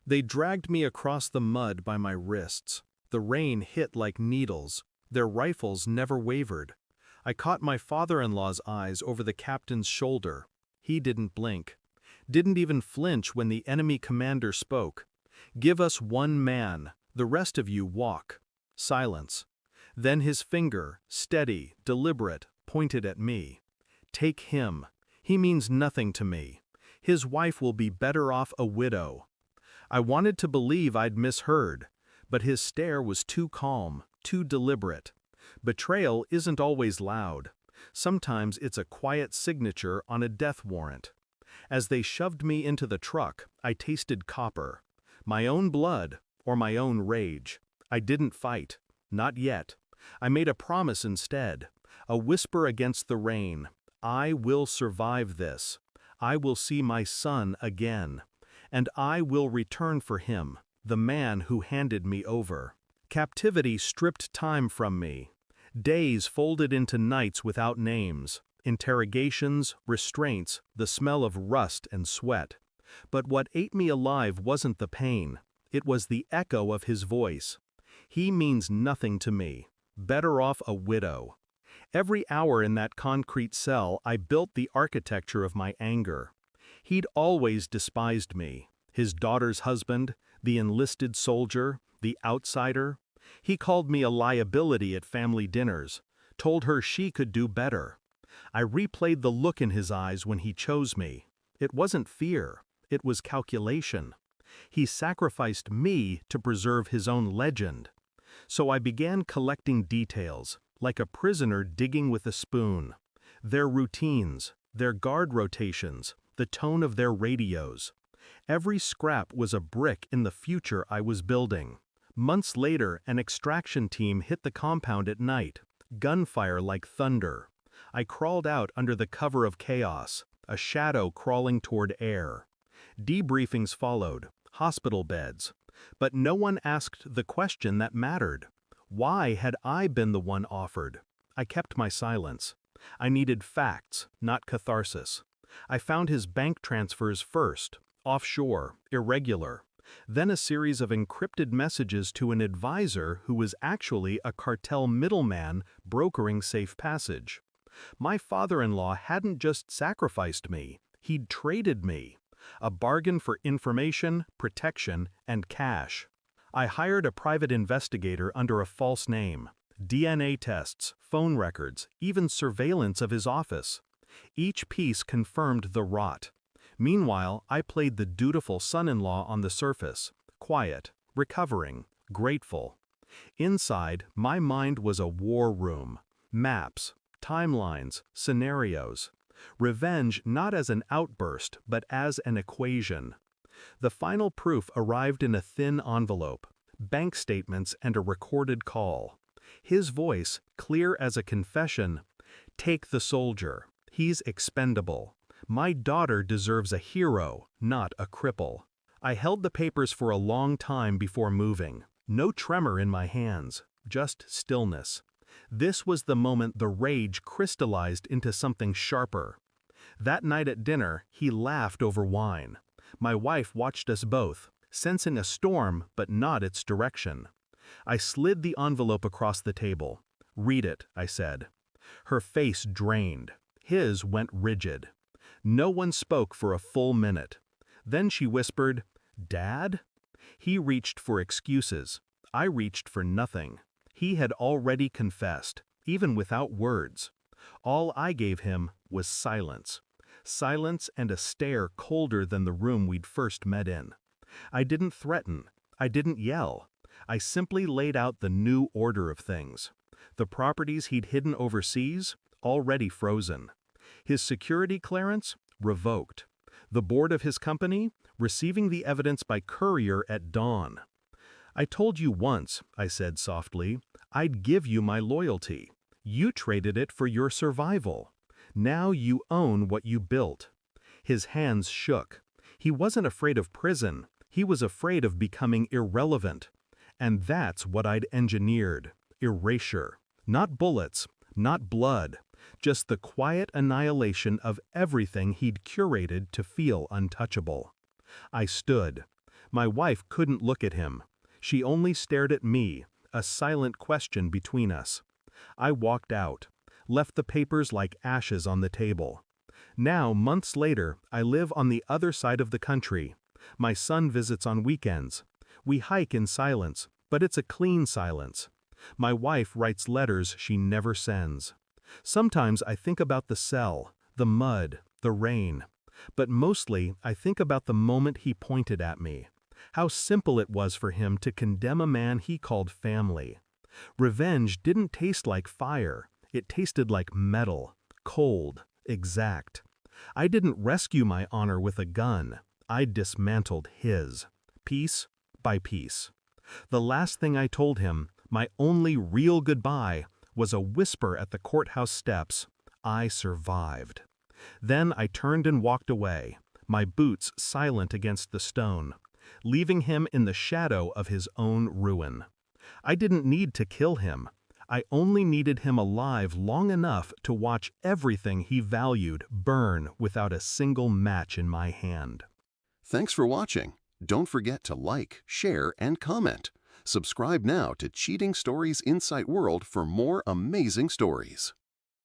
They dragged me across the mud by my wrists. The rain hit like needles. Their rifles never wavered. I caught my father-in-law's eyes over the captain's shoulder. He didn't blink. Didn't even flinch when the enemy commander spoke. "Give us one man. The rest of you walk." Silence. Then his finger, steady, deliberate, pointed at me. "Take him. He means nothing to me. His wife will be better off a widow." I wanted to believe I'd misheard, but his stare was too calm, too deliberate. Betrayal isn't always loud. Sometimes it's a quiet signature on a death warrant. As they shoved me into the truck, I tasted copper. My own blood, or my own rage. I didn't fight. Not yet. I made a promise instead. A whisper against the rain. I will survive this. I will see my son again. And I will return for him, the man who handed me over. Captivity stripped time from me. Days folded into nights without names. Interrogations, restraints, the smell of rust and sweat. But what ate me alive wasn't the pain. It was the echo of his voice. "He means nothing to me. Better off a widow." Every hour in that concrete cell I built the architecture of my anger. He'd always despised me. His daughter's husband, the enlisted soldier, the outsider. He called me a liability at family dinners, told her she could do better. I replayed the look in his eyes when he chose me. It wasn't fear, it was calculation. He sacrificed me to preserve his own legend. So I began collecting details, like a prisoner digging with a spoon. Their routines, their guard rotations, the tone of their radios. Every scrap was a brick in the future I was building. Months later, an extraction team hit the compound at night, gunfire like thunder. I crawled out under the cover of chaos, a shadow crawling toward air. Debriefings followed, hospital beds. But no one asked the question that mattered. Why had I been the one offered? I kept my silence. I needed facts, not catharsis. I found his bank transfers first, offshore, irregular. Then a series of encrypted messages to an advisor who was actually a cartel middleman brokering safe passage. My father-in-law hadn't just sacrificed me, he'd traded me. A bargain for information, protection, and cash. I hired a private investigator under a false name. DNA tests, phone records, even surveillance of his office. Each piece confirmed the rot. Meanwhile, I played the dutiful son-in-law on the surface, quiet, recovering, grateful. Inside, my mind was a war room. Maps, timelines, scenarios. Revenge not as an outburst, but as an equation. The final proof arrived in a thin envelope, bank statements and a recorded call. His voice, clear as a confession, "Take the soldier. He's expendable. My daughter deserves a hero, not a cripple." I held the papers for a long time before moving. No tremor in my hands, just stillness. This was the moment the rage crystallized into something sharper. That night at dinner, he laughed over wine. My wife watched us both, sensing a storm but not its direction. I slid the envelope across the table. "Read it," I said. Her face drained. His went rigid. No one spoke for a full minute. Then she whispered, "Dad?" He reached for excuses. I reached for nothing. He had already confessed, even without words. All I gave him was silence. Silence and a stare colder than the room we'd first met in. I didn't threaten. I didn't yell. I simply laid out the new order of things. The properties he'd hidden overseas, already frozen. His security clearance, revoked. The board of his company, receiving the evidence by courier at dawn. "I told you once," I said softly, "I'd give you my loyalty. You traded it for your survival. Now you own what you built." His hands shook. He wasn't afraid of prison. He was afraid of becoming irrelevant. And that's what I'd engineered. Erasure. Not bullets, not blood. Just the quiet annihilation of everything he'd curated to feel untouchable. I stood. My wife couldn't look at him. She only stared at me, a silent question between us. I walked out, left the papers like ashes on the table. Now, months later, I live on the other side of the country. My son visits on weekends. We hike in silence, but it's a clean silence. My wife writes letters she never sends. Sometimes I think about the cell, the mud, the rain. But mostly, I think about the moment he pointed at me. How simple it was for him to condemn a man he called family. Revenge didn't taste like fire. It tasted like metal, cold, exact. I didn't rescue my honor with a gun. I dismantled his, piece by piece. The last thing I told him, my only real goodbye, was a whisper at the courthouse steps. I survived. Then I turned and walked away, my boots silent against the stone, leaving him in the shadow of his own ruin. I didn't need to kill him. I only needed him alive long enough to watch everything he valued burn without a single match in my hand. Thanks for watching. Don't forget to like, share, and comment. Subscribe now to Cheating Stories Insight World for more amazing stories.